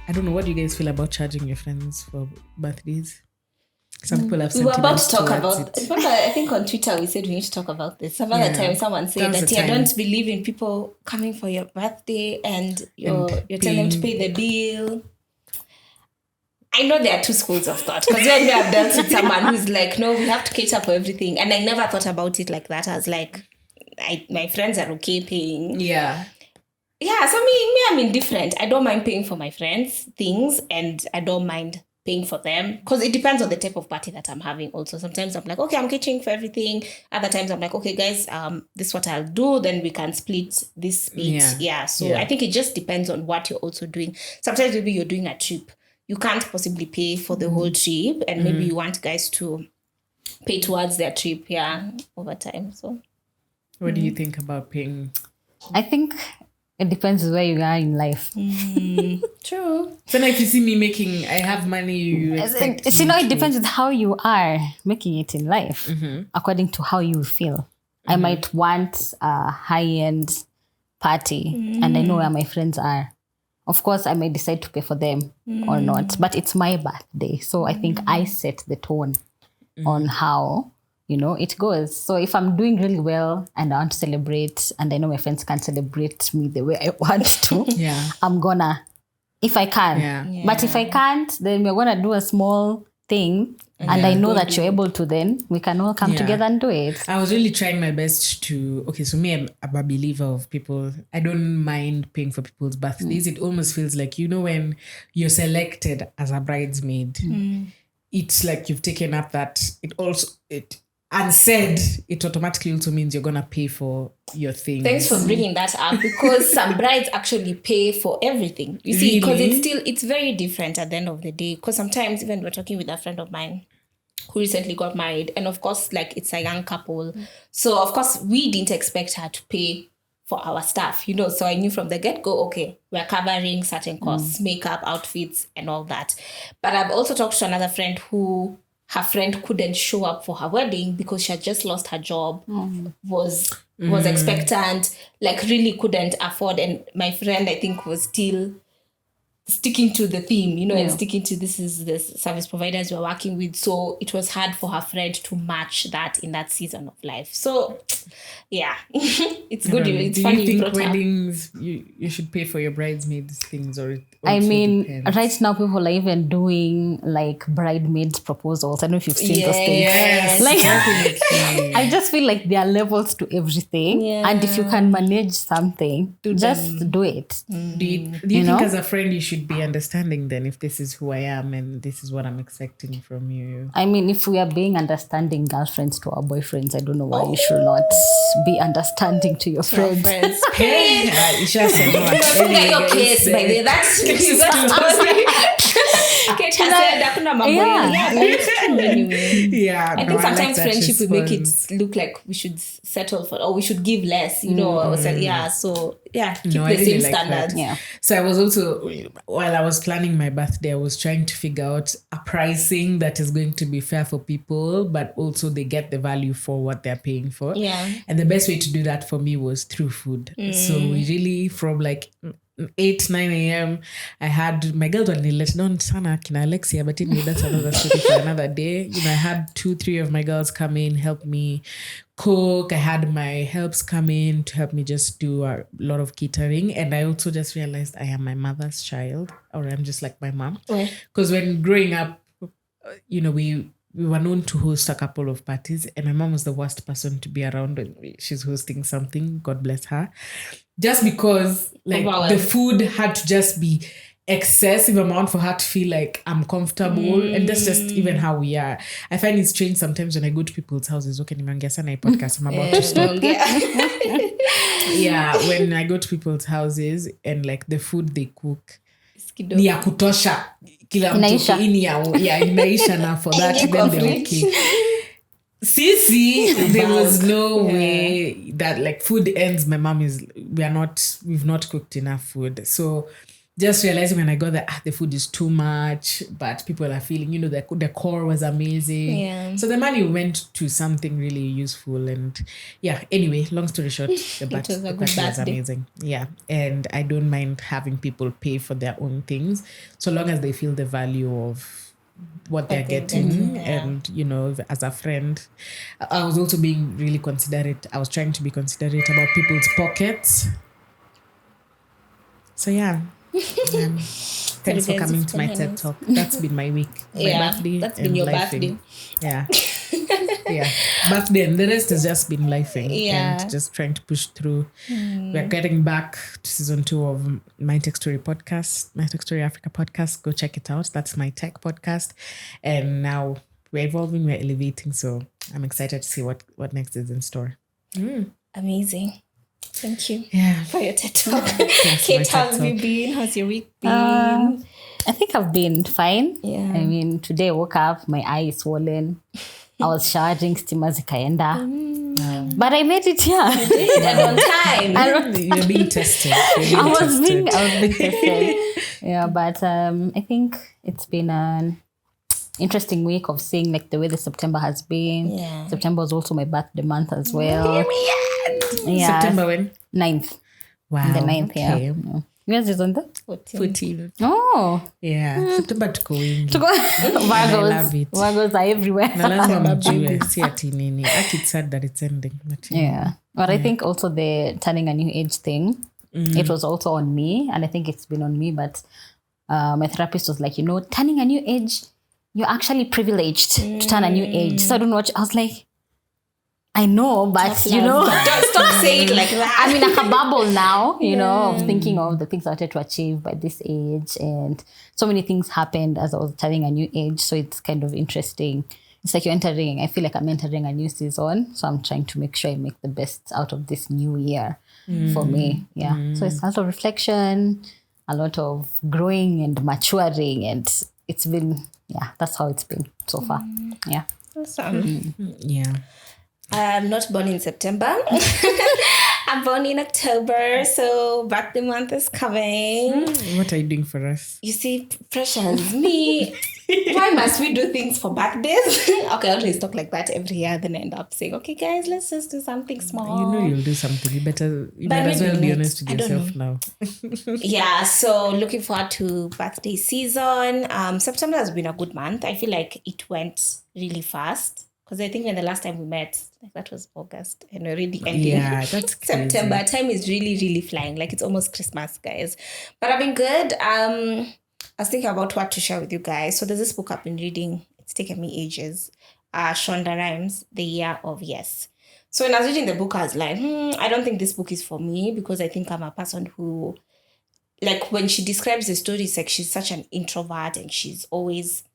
I don't know, what do you guys feel about charging your friends for birthdays? Some people have We were about to sentiments talk towards about. it. Remember, I think on Twitter we said we need to talk about this. Some other time, someone said That was that the time. don't believe in people coming for your birthday and you're telling them to pay the bill. I know there are two schools of thought, because when I've dealt with someone who's like, no, we have to cater for everything, and I never thought about it like that. I was like, my friends are okay paying. Yeah. So me, I'm indifferent. I don't mind paying for my friends things, and I don't mind paying for them, because it depends on the type of party that I'm having also. Sometimes I'm like, okay, I'm catering for everything. Other times I'm like, okay, guys, this is what I'll do, then we can split this bit. So I think it just depends on what you're also doing. Sometimes maybe you're doing a trip. You can't possibly pay for the whole trip, and maybe you want guys to pay towards their trip, over time. So what do you think about paying? I think it depends where you are in life. True. So now if you see me I have money, you expect it depends on how you are making it in life, according to how you feel. I might want a high-end party, and I know where my friends are. Of course, I may decide to pay for them or not, but it's my birthday. So I think I set the tone on how, it goes. So if I'm doing really well and I want to celebrate, and I know my friends can't celebrate me the way I want to, I'm gonna, if I can. Yeah. But if I can't, then we're gonna do a small thing. And I know that you're able to, then we can all come together and do it. I was really trying my best to, so me, I'm a believer of people. I don't mind paying for people's birthdays. It almost feels like, when you're selected as a bridesmaid, it's like you've taken up that, unsaid, it automatically also means you're going to pay for your things. Thanks for bringing that up, because some brides actually pay for everything. You see, because it's very different at the end of the day. Because sometimes, even we're talking with a friend of mine who recently got married, and of course, like, it's a young couple. So, of course, we didn't expect her to pay for our stuff, So I knew from the get-go, okay, we're covering certain costs, makeup, outfits, and all that. But I've also talked to another friend who her friend couldn't show up for her wedding because she had just lost her job, was expectant, like really couldn't afford. And my friend, I think, was still sticking to the theme, and sticking to this is the service providers we're working with. So it was hard for her friend to match that in that season of life. So, it's good. It's funny. Do you think weddings, you should pay for your bridesmaids things, or it depends? Right now people are even doing like bridesmaids proposals. I don't know if you've seen those things. Yes, like, definitely. I just feel like there are levels to everything, and if you can manage something, just do it. Do you think as a friend you should be understanding then, if this is who I am and this is what I'm expecting from you? I mean, if we are being understanding girlfriends to our boyfriends, I don't know why you should not be understanding to your friends. Hey, Isha said not. Anyway, your case, by the way, that's I think sometimes friendship will make it look like we should settle for, or we should give less, keep the same standards. So I was also, while I was planning my birthday, I was trying to figure out a pricing that is going to be fair for people, but also they get the value for what they're paying for. And the best way to do that for me was through food. So we really, from like 8, 9 a.m. I had my girls were let down sana kina Alexia, but anyway, that's another story for another day. I had 2, 3 of my girls come in, help me cook. I had my helps come in to help me just do a lot of catering. And I also just realized I am my mother's child, or I'm just like my mom. Because when growing up, we were known to host a couple of parties, and my mom was the worst person to be around when she's hosting something. God bless her. Just because the food had to just be excessive amount for her to feel like I'm comfortable. And that's just even how we are. I find it strange sometimes when I go to people's houses. Okay, nimeongea sana hii podcast, I'm about to stop. When I go to people's houses and like the food they cook ni ya kutosha kila mtu inaisha na for that then they're okay. Sisi, there was no way that like food ends. My mom we've not cooked enough food. So just realizing when I got there, the food is too much, but people are feeling, the decor was amazing. Yeah. So the money went to something really useful. And yeah, anyway, long story short, the party was amazing. Yeah. And I don't mind having people pay for their own things, so long as they feel the value of what they're getting. Yeah. And, as a friend, I was also being really considerate. I was trying to be considerate about people's pockets. So yeah. Thanks for coming to my TED Talk. That's been my week. My birthday. That's been your birthday. Yeah. Yeah. Birthday, and the rest has just been lifing. Yeah. And just trying to push through. We're getting back to season 2 of My Tech Story podcast, My Tech Story Africa podcast. Go check it out. That's my tech podcast. And now we're evolving, we're elevating. So I'm excited to see what next is in store. Amazing. Thank you for your TED Talk. Kate, how have you been? How's your week been? I think I've been fine. Yeah. I mean, today I woke up, my eye is swollen. I was charging stima zikaenda. But I made it here. You did, and on time. You're being tested. I was being tested. Yeah, but I think it's been an interesting week of seeing like the way the September has been. Yeah. September was also my birthday month as well. Yeah. September when? 9th. Wow. The 9th, okay. yeah. Yours is on the 14th. Oh. Yeah. September tuko wingi. Virgos. I love it. Virgos are everywhere. Na lazima mjue si ati nini. It's sad that it's ending. Yeah. But I think also the turning a new age thing, it was also on me. And I think it's been on me. But my therapist was like, turning a new age, you're actually privileged to turn a new age. So I don't know what, I was like, I know, but don't stop saying it like that. I'm in a bubble now, of thinking of the things I wanted to achieve by this age, and so many things happened as I was turning a new age. So it's kind of interesting. It's like I feel like I'm entering a new season. So I'm trying to make sure I make the best out of this new year for me. Yeah. So it's a lot of reflection, a lot of growing and maturing, and it's been, that's how it's been so far. Yeah. Awesome. Yeah. I'm not born in September. I'm born in October, so birthday month is coming. What are you doing for us? You see, pressures me. Why must we do things for birthdays? Okay, I always talk like that every year, then I end up saying, okay, guys, let's just do something small. You'll do something. You might as well be honest with yourself now. Yeah, so looking forward to birthday season. September has been a good month. I feel like it went really fast. Because I think when the last time we met, that was August, and we're already ending. Yeah, that's crazy. September. Time is really, really flying. Like, it's almost Christmas, guys. But I've been good. I was thinking about what to share with you guys. So there's this book I've been reading. It's taken me ages. Shonda Rhimes, The Year of Yes. So when I was reading the book, I was like, I don't think this book is for me, because I think I'm a person who, like, when she describes the story, it's like she's such an introvert, and she's always...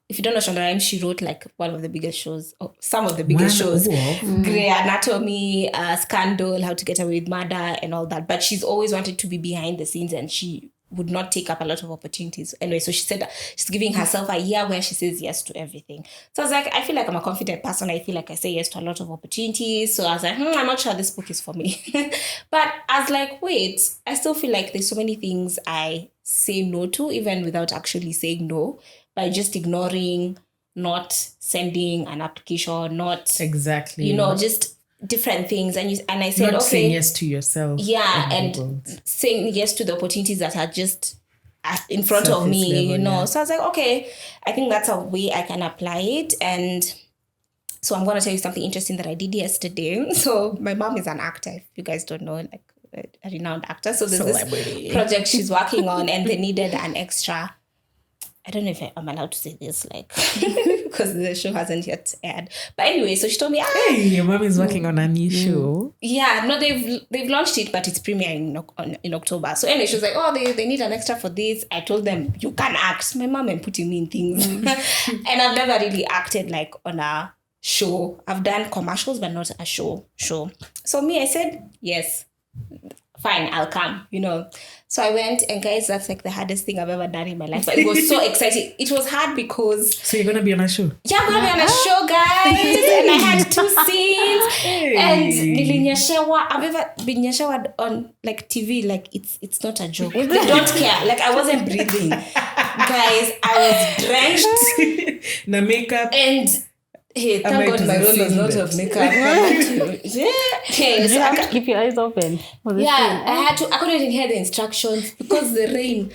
If you don't know Shonda Rhimes, she wrote like one of the biggest shows, or some of the biggest shows. Grey Anatomy, Scandal, How to Get Away with Murder, and all that. But she's always wanted to be behind the scenes, and she would not take up a lot of opportunities. Anyway, so she said she's giving herself a year where she says yes to everything. So I was like, I feel like I'm a confident person. I feel like I say yes to a lot of opportunities. So I was like, I'm not sure this book is for me. But I was like, wait, I still feel like there's so many things I say no to, even without actually saying no. By just ignoring, not sending an application, not exactly, just different things. And I said, not okay, saying yes to yourself. Yeah, and saying yes to the opportunities that are just in front of me, level, Yeah. So I was like, okay, I think that's a way I can apply it. And so I'm going to tell you something interesting that I did yesterday. So my mom is an actor, if you guys don't know, like a renowned actor. So there's this project she's working on, and they needed an extra. I don't know if I'm allowed to say this, like, because the show hasn't yet aired. But anyway, so she told me, hey, your mom is working on a new show. Yeah, no, they've launched it, but it's premiering in October. So anyway, she was like, oh, they need an extra for this. I told them, you can act. My mom and putting me in things. And I've never really acted like on a show. I've done commercials, but not a show. So me, I said, yes. fine, I'll come, So I went, and guys, that's like the hardest thing I've ever done in my life. But it was so exciting. It was hard because... So you're going to be on a show? Yeah, I'm going to be on a show, guys. And I had 2 scenes. Hey. And I've ever been nyashawa on like TV. Like it's not a joke. They don't care. Like I wasn't breathing. Guys, I was drenched. Na makeup. And... Hey, thank God my role was not of makeup. Hey, so I keep your eyes open. I had to. I couldn't even hear the instructions because the rain.